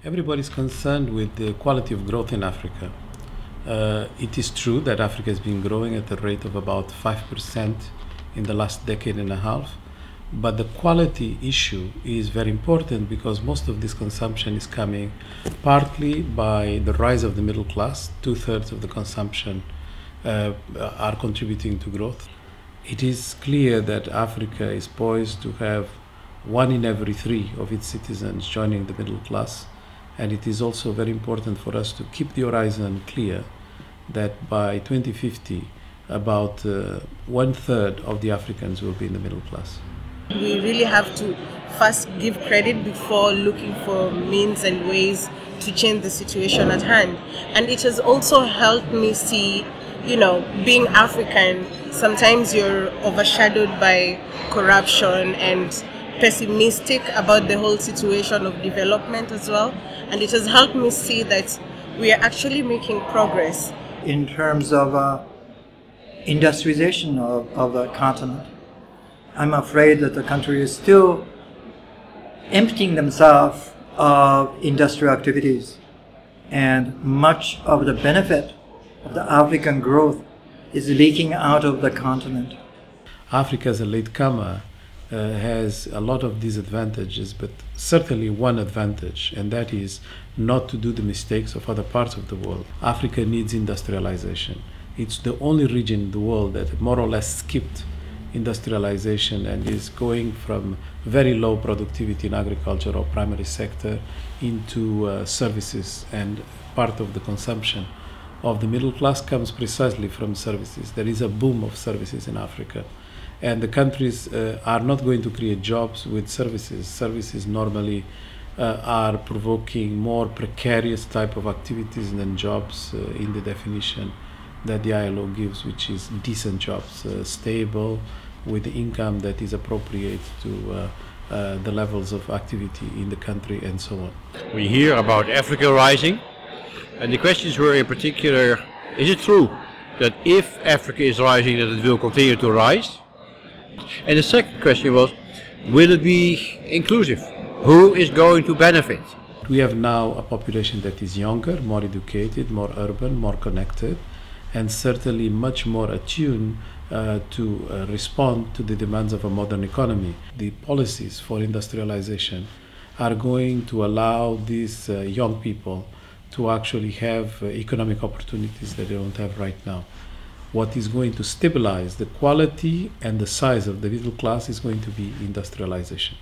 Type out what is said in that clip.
Everybody's concerned with the quality of growth in Africa. It is true that Africa has been growing at a rate of about 5% in the last decade and a half, but the quality issue is very important because most of this consumption is coming partly by the rise of the middle class. 2/3 of the consumption are contributing to growth. It is clear that Africa is poised to have 1 in every 3 of its citizens joining the middle class. And it is also very important for us to keep the horizon clear that by 2050, about 1/3 of the Africans will be in the middle class. We really have to first give credit before looking for means and ways to change the situation at hand. And it has also helped me see, being African, sometimes you're overshadowed by corruption and pessimistic about the whole situation of development as well. And it has helped me see that we are actually making progress. In terms of industrialization of the continent, I'm afraid that the country is still emptying themselves of industrial activities, and much of the benefit of the African growth is leaking out of the continent. Africa as a latecomer has a lot of disadvantages, but certainly one advantage, and that is not to do the mistakes of other parts of the world. Africa needs industrialization. It's the only region in the world that more or less skipped industrialization and is going from very low productivity in agriculture or primary sector into services, and part of the consumption of the middle class comes precisely from services. There is a boom of services in Africa. And the countries are not going to create jobs with services. Services normally are provoking more precarious type of activities than jobs in the definition that the ILO gives, which is decent jobs, stable, with income that is appropriate to the levels of activity in the country and so on. We hear about Africa rising, and the questions were in particular, is it true that if Africa is rising, that it will continue to rise? And the second question was, will it be inclusive? Who is going to benefit? We have now a population that is younger, more educated, more urban, more connected, and certainly much more attuned to respond to the demands of a modern economy. The policies for industrialization are going to allow these young people to actually have economic opportunities that they don't have right now. What is going to stabilize the quality and the size of the middle class is going to be industrialization.